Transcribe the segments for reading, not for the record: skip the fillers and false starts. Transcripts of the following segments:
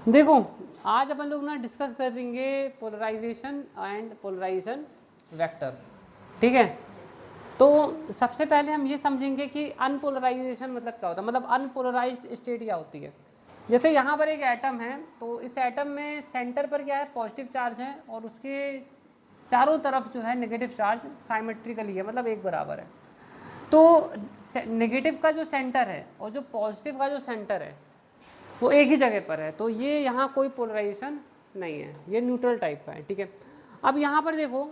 देखो आज अपन लोग ना डिस्कस करेंगे पोलराइजेशन एंड पोलराइजेशन वेक्टर, ठीक है। तो सबसे पहले हम ये समझेंगे कि अनपोलराइजेशन मतलब क्या होता है, मतलब अनपोलराइज्ड स्टेट क्या होती है। जैसे यहाँ पर एक एटम है, तो इस एटम में सेंटर पर क्या है, पॉजिटिव चार्ज है और उसके चारों तरफ जो है नेगेटिव चार्ज साइमेट्रिकली है, मतलब एक बराबर है। तो नेगेटिव का जो सेंटर है और जो पॉजिटिव का जो सेंटर है वो एक ही जगह पर है, तो ये यहाँ कोई पोलराइजेशन नहीं है, ये न्यूट्रल टाइप का है, ठीक है। अब यहाँ पर देखो,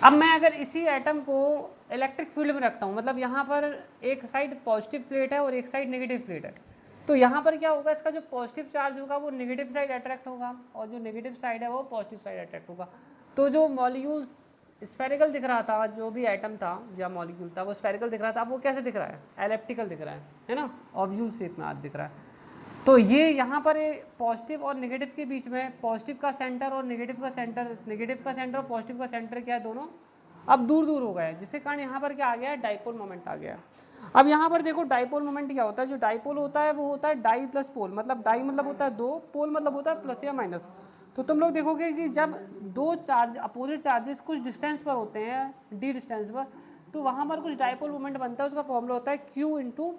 अब मैं अगर इसी एटम को इलेक्ट्रिक फील्ड में रखता हूँ, मतलब यहाँ पर एक साइड पॉजिटिव प्लेट है और एक साइड नेगेटिव प्लेट है, तो यहाँ पर क्या होगा, इसका जो पॉजिटिव चार्ज होगा वो नेगेटिव साइड अट्रैक्ट होगा और जो नेगेटिव साइड है वो पॉजिटिव साइड अट्रैक्ट होगा। तो जो मॉलिक्यूल्स स्फेरिकल दिख रहा था, जो भी एटम था या मॉलिक्यूल था वो स्फेरिकल दिख रहा था, अब वो कैसे दिख रहा है, एलिप्टिकल दिख रहा है ना, ऑब्यूल शेप में आज दिख रहा है। तो ये यहाँ पर पॉजिटिव और नेगेटिव के बीच में, पॉजिटिव का सेंटर और नेगेटिव का सेंटर, नेगेटिव का सेंटर और पॉजिटिव का सेंटर क्या है, दोनों अब दूर दूर हो गए, जिसके कारण यहाँ पर क्या आ गया है, डाइपोल मोमेंट आ गया। अब यहाँ पर देखो डाइपोल मोमेंट क्या होता है, जो डाइपोल होता है वो होता है डाई प्लस पोल, मतलब डाई मतलब होता है दो, पोल मतलब होता है प्लस या माइनस। तो तुम लोग देखोगे कि जब दो चार्ज अपोजिट चार्जेस कुछ डिस्टेंस पर होते हैं, डी डिस्टेंस पर, तो वहाँ पर कुछ डाइपोल मोमेंट बनता है, उसका फॉर्मूला होता है Q इंटू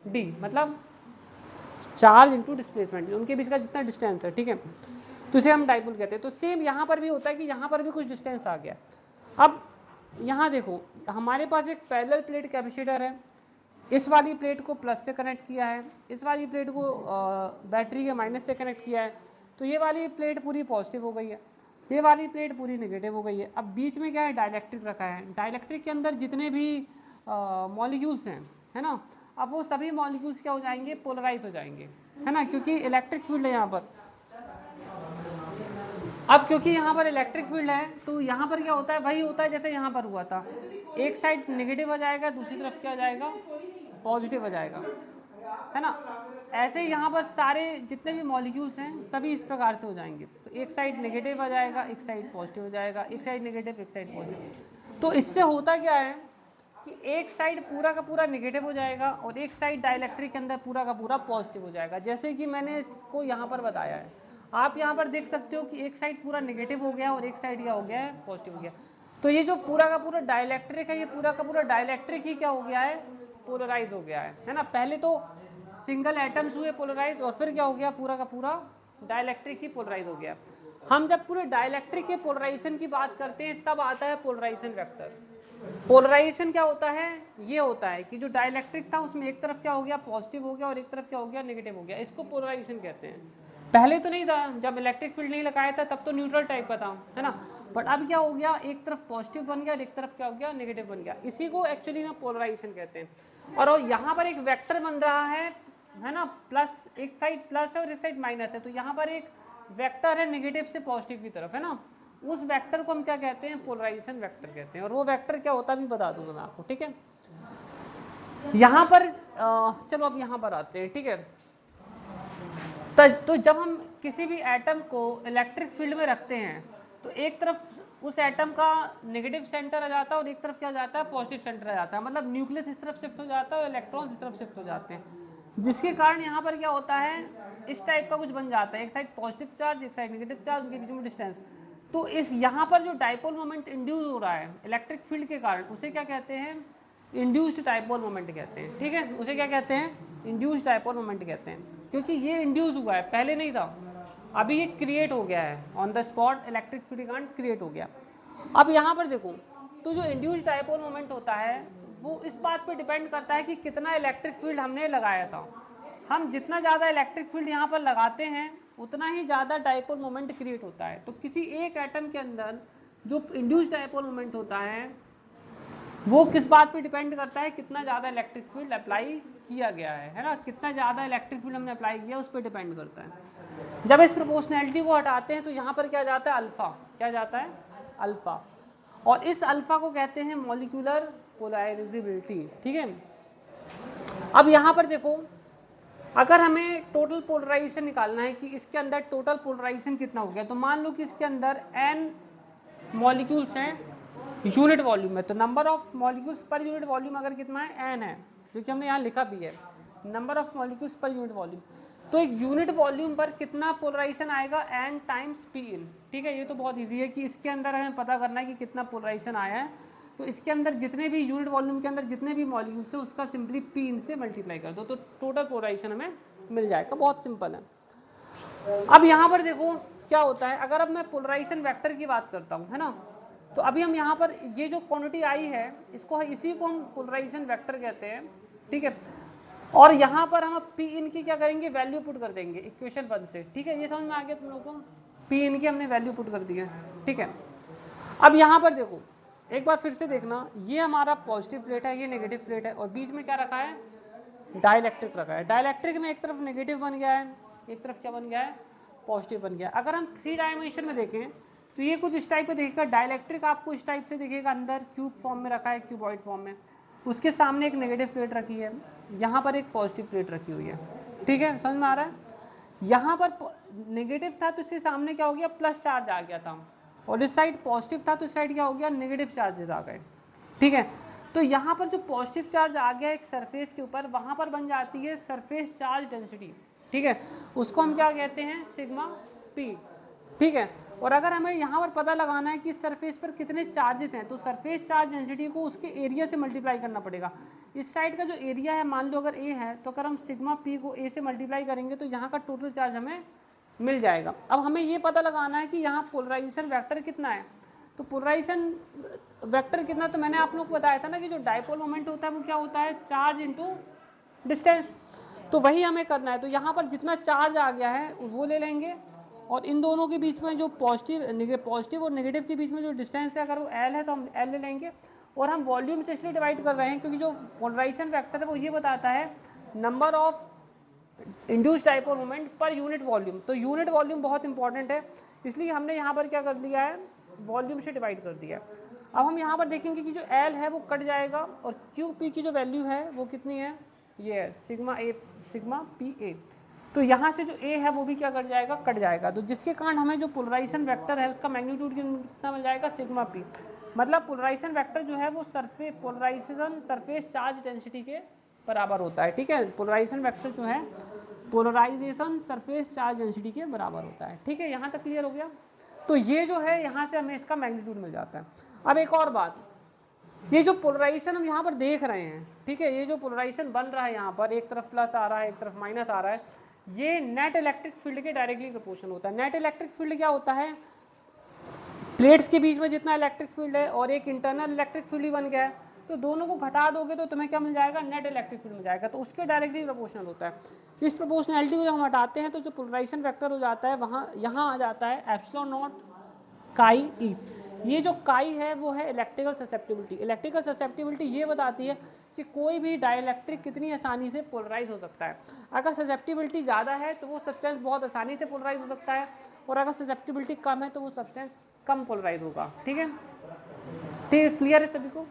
डी, मतलब चार्ज इंटू डिस्प्लेसमेंट, उनके बीच का जितना डिस्टेंस है, ठीक है, तो इसे हम डाइपोल कहते हैं। तो सेम यहाँ पर भी होता है कि यहाँ पर भी कुछ डिस्टेंस आ गया। अब यहाँ देखो हमारे पास एक पैरेलल प्लेट कैपेसिटर है, इस वाली प्लेट को प्लस से कनेक्ट किया है, इस वाली प्लेट को बैटरी के माइनस से कनेक्ट किया है, तो ये वाली प्लेट पूरी पॉजिटिव हो गई है, ये वाली प्लेट पूरी नेगेटिव हो गई है। अब बीच में क्या है, डाइलेक्ट्रिक रखा है, डाइलेक्ट्रिक के अंदर जितने भी मॉलिक्यूल्स हैं, है ना, अब वो सभी मॉलिक्यूल्स क्या हो जाएंगे, पोलराइज हो जाएंगे, है ना, क्योंकि इलेक्ट्रिक फील्ड है यहाँ पर। अब क्योंकि यहाँ पर इलेक्ट्रिक फील्ड है तो यहाँ पर क्या होता है, वही होता है जैसे यहाँ पर हुआ था, एक साइड नेगेटिव हो जाएगा, दूसरी तरफ क्या हो जाएगा, पॉजिटिव हो जाएगा, है ना। ऐसे ही यहाँ पर सारे जितने भी मॉलिक्यूल्स हैं सभी इस प्रकार से हो जाएंगे, तो एक साइड नेगेटिव आ जाएगा, एक साइड पॉजिटिव हो जाएगा, एक साइड नेगेटिव एक साइड पॉजिटिव। तो इससे होता क्या है कि एक साइड पूरा का पूरा नेगेटिव हो जाएगा और एक साइड डाइलेक्ट्रिक के अंदर पूरा का पूरा पॉजिटिव हो जाएगा, जैसे कि मैंने इसको यहाँ पर बताया है। आप यहाँ पर देख सकते हो कि एक साइड पूरा नेगेटिव हो गया और एक साइड क्या हो गया है, पॉजिटिव हो गया। तो ये जो पूरा का पूरा डाइलेक्ट्रिक है, ये पूरा का पूरा डाइलेक्ट्रिक ही क्या हो गया है, पोलराइज हो गया है ना। पहले तो सिंगल एटम्स हुए पोलराइज और फिर क्या हो गया, पूरा का पूरा डाइलेक्ट्रिक ही पोलराइज हो गया। हम जब पूरे डाइलेक्ट्रिक के पोलराइजेशन की बात करते हैं तब आता है पोलराइजेशन वेक्टर। पोलराइजेशन क्या होता है, ये होता है कि जो डाइलेक्ट्रिक था उसमें एक तरफ क्या हो गया, पॉजिटिव हो गया और एक तरफ क्या हो गया, नेगेटिव हो गया, इसको पोलराइजेशन कहते हैं। पहले तो नहीं था, जब इलेक्ट्रिक फील्ड नहीं लगाया था तब तो न्यूट्रल टाइप का था, है ना, बट अब क्या हो गया, एक तरफ पॉजिटिव बन गया और एक तरफ क्या हो गया, नेगेटिव बन गया, इसी को एक्चुअली में पोलराइजेशन कहते हैं। और यहाँ पर एक वेक्टर बन रहा है ना, प्लस एक साइड प्लस है और एक साइड माइनस है, तो यहाँ पर एक वेक्टर है नेगेटिव से पॉजिटिव की तरफ, है ना, उस वेक्टर को हम क्या कहते हैं, पोलराइजेशन वेक्टर कहते हैं। और वो वेक्टर क्या होता है भी बता दूंगा मैं आपको, ठीक है। यहाँ पर चलो अब यहाँ पर आते हैं, ठीक है। तो जब हम किसी भी एटम को इलेक्ट्रिक फील्ड में रखते हैं तो एक तरफ उस एटम का नेगेटिव सेंटर आ जाता है और एक तरफ क्या हो जाता है, पॉजिटिव सेंटर आ जाता है, मतलब न्यूक्लियस इस तरफ शिफ्ट हो जाता है और इलेक्ट्रॉन्स इस तरफ शिफ्ट हो जाते हैं, जिसके कारण यहाँ पर क्या होता है, इस टाइप का कुछ बन जाता है, एक साइड पॉजिटिव चार्ज एक साइड नेगेटिव चार्ज, उनके बीच में डिस्टेंस। तो इस यहाँ पर जो डाइपोल मोमेंट इंड्यूस हो रहा है इलेक्ट्रिक फील्ड के कारण, उसे क्या कहते हैं, इंड्यूस्ड डाइपोल मोमेंट कहते हैं, ठीक है, उसे क्या कहते हैं, इंड्यूस्ड डाइपोल मोमेंट कहते हैं, क्योंकि ये इंड्यूस हुआ है, पहले नहीं था, अभी ये क्रिएट हो गया है, on the spot electric field के कारण क्रिएट हो गया। अब यहाँ पर देखो, तो जो इंड्यूस्ड डाइपोल मोमेंट होता है वो इस बात पे डिपेंड करता है कि कितना इलेक्ट्रिक फील्ड हमने लगाया था। हम जितना ज़्यादा इलेक्ट्रिक फील्ड यहाँ पर लगाते हैं उतना ही ज़्यादा डाइपोल मोमेंट क्रिएट होता है। तो किसी एक एटम के अंदर जो इंड्यूस्ड डाइपोल मोमेंट होता है वो किस बात पे डिपेंड करता है, कितना ज़्यादा इलेक्ट्रिक फील्ड अप्लाई किया गया है ना, कितना ज़्यादा इलेक्ट्रिक फील्ड हमने अप्लाई किया उस पर डिपेंड करता है। जब इस प्रोपोर्शनैलिटी को हटाते हैं तो यहाँ पर क्या जाता है, अल्फ़ा, क्या जाता है, अल्फ़ा, और इस अल्फ़ा को कहते हैं मॉलिक्यूलर पोलराइजेबिलिटी, ठीक है। अब यहाँ पर देखो, अगर हमें टोटल पोलराइजेशन निकालना है कि इसके अंदर टोटल पोलराइजेशन कितना हो गया, तो मान लो कि इसके अंदर n मॉलिक्यूल्स हैं यूनिट वॉल्यूम में, तो number of molecules per unit volume अगर कितना है, n है, क्योंकि हमने यहाँ लिखा भी है number of molecules per unit volume. तो एक यूनिट वॉल्यूम पर कितना पोलराइजेशन आएगा, n टाइम्स पी इन। ठीक है, ये तो बहुत इजी है कि इसके अंदर हमें पता करना है कि कितना पोलराइजेशन आया है। तो इसके अंदर जितने भी यूनिट वॉल्यूम के अंदर जितने भी मॉलिक्यूल्स है उसका सिंपली पी इन से मल्टीप्लाई कर दो तो टोटल पोलराइजेशन हमें मिल जाएगा। बहुत सिंपल है। अब यहाँ पर देखो क्या होता है, अगर अब मैं पोलराइजेशन वेक्टर की बात करता हूँ, है ना, तो अभी हम यहाँ पर ये जो क्वांटिटी आई है इसको, इसी को हम पोलराइजेशन वेक्टर कहते हैं। ठीक है, और यहाँ पर हम पी इन की क्या करेंगे, वैल्यू पुट कर देंगे इक्वेशन 1 से। ठीक है, ये समझ में आ गया तुम लोगों को, पी इन की हमने वैल्यू पुट कर दी है। ठीक है, अब यहाँ पर देखो एक बार फिर से देखना, ये हमारा पॉजिटिव प्लेट है, ये नेगेटिव प्लेट है, और बीच में क्या रखा है, डाइलेक्ट्रिक रखा है। डाइलेक्ट्रिक में एक तरफ नेगेटिव बन गया है, एक तरफ क्या बन गया है, पॉजिटिव बन गया। अगर हम 3 डायमेंशन में देखें तो ये कुछ इस टाइप का दिखेगा। डाइलेक्ट्रिक आपको इस टाइप से दिखेगा, अंदर क्यूब फॉर्म में रखा है, क्यूबॉइड फॉर्म में, उसके सामने एक नेगेटिव प्लेट रखी है, यहाँ पर एक पॉजिटिव प्लेट रखी हुई है। ठीक है, समझ में आ रहा है। यहाँ पर नेगेटिव था तो इसके सामने क्या हो गया, प्लस चार्ज आ गया था, और इस साइड पॉजिटिव था तो इस साइड क्या हो गया, नेगेटिव चार्जेस आ गए। ठीक है, तो यहाँ पर जो पॉजिटिव चार्ज आ गया एक सरफेस के ऊपर, वहाँ पर बन जाती है सरफेस चार्ज डेंसिटी। ठीक है, उसको हम क्या कहते हैं, सिग्मा पी। ठीक है, और अगर हमें यहाँ पर पता लगाना है कि सरफेस पर कितने चार्जेस हैं तो सरफेस चार्ज डेंसिटी को उसके एरिया से मल्टीप्लाई करना पड़ेगा। इस साइड का जो एरिया है, मान लो अगर ए है, तो अगर हम सिग्मा पी को ए से मल्टीप्लाई करेंगे तो यहाँ का टोटल चार्ज हमें मिल जाएगा। अब हमें ये पता लगाना है कि यहाँ पोलराइजेशन वेक्टर कितना है। तो पोलराइजेशन वेक्टर कितना, तो मैंने आप लोग को बताया था ना कि जो डाइपोल मोमेंट होता है वो क्या होता है, चार्ज इंटू डिस्टेंस। तो वही हमें करना है। तो यहाँ पर जितना चार्ज आ गया है वो ले लेंगे, और इन दोनों के बीच में जो पॉजिटिव और नेगेटिव के बीच में जो डिस्टेंस है, अगर वो एल है तो हम एल ले लेंगे। और हम वॉल्यूम से इसलिए डिवाइड कर रहे हैं क्योंकि जो पोलराइजेशन वेक्टर है वो ये बताता है number of induce dipole moment per unit volume. तो यूनिट वॉल्यूम बहुत इंपॉर्टेंट है, इसलिए हमने यहाँ पर क्या कर दिया है, वॉल्यूम से डिवाइड कर दिया। अब हम यहाँ पर देखेंगे कि जो एल है वो कट जाएगा, और क्यू पी की जो वैल्यू है वो कितनी है, ये है सिग्मा पी ए। तो यहाँ से जो ए है वो भी क्या कर जाएगा, कट जाएगा। तो जिसके कारण हमें जो पोलराइजेशन वेक्टर है उसका मैग्नीट्यूड कितना मिल जाएगा, सिग्मा पी। मतलब पोलराइजेशन वेक्टर जो है वो पोलराइजेशन सरफेस चार्ज डेंसिटी के बराबर होता है। ठीक है, पोलराइजेशन वेक्टर जो है पोलराइजेशन सरफेस चार्ज डेंसिटी के बराबर होता है। ठीक है, यहाँ तक क्लियर हो गया। तो ये जो है यहाँ से हमें इसका मैग्नीट्यूड मिल जाता है। अब एक और बात, ये जो पोलराइजेशन हम यहाँ पर देख रहे हैं, ठीक है, ये जो पोलराइजेशन बन रहा है यहाँ पर, एक तरफ प्लस आ रहा है एक तरफ माइनस आ रहा है, ये नेट इलेक्ट्रिक फील्ड के डायरेक्टली प्रोपोर्शनल होता है। नेट इलेक्ट्रिक फील्ड क्या होता है, प्लेट्स के बीच में जितना इलेक्ट्रिक फील्ड है और एक इंटरनल इलेक्ट्रिक फील्ड ही बन गया है, तो दोनों को घटा दोगे तो तुम्हें क्या मिल जाएगा, नेट इलेक्ट्रिक फील्ड मिल जाएगा। तो उसके डायरेक्टली प्रोपोर्शनल होता है। इस प्रोपोर्शनैलिटी को जब हम हटाते हैं तो जो पोलराइजेशन वेक्टर हो जाता है वहाँ यहाँ आ जाता है एप्सिलॉन नॉट काई ई। ये जो काई है वो है इलेक्ट्रिकल ससेप्टिबिलिटी। इलेक्ट्रिकल ससेप्टिबिलिटी ये बताती है कि कोई भी डाइलेक्ट्रिक कितनी आसानी से पोलराइज हो सकता है। अगर ससेप्टिबिलिटी ज़्यादा है तो वो सब्सटेंस बहुत आसानी से पोलराइज हो सकता है, और अगर ससेप्टिबिलिटी कम है तो वो सब्सटेंस कम पोलराइज होगा। ठीक है, क्लियर है सभी को।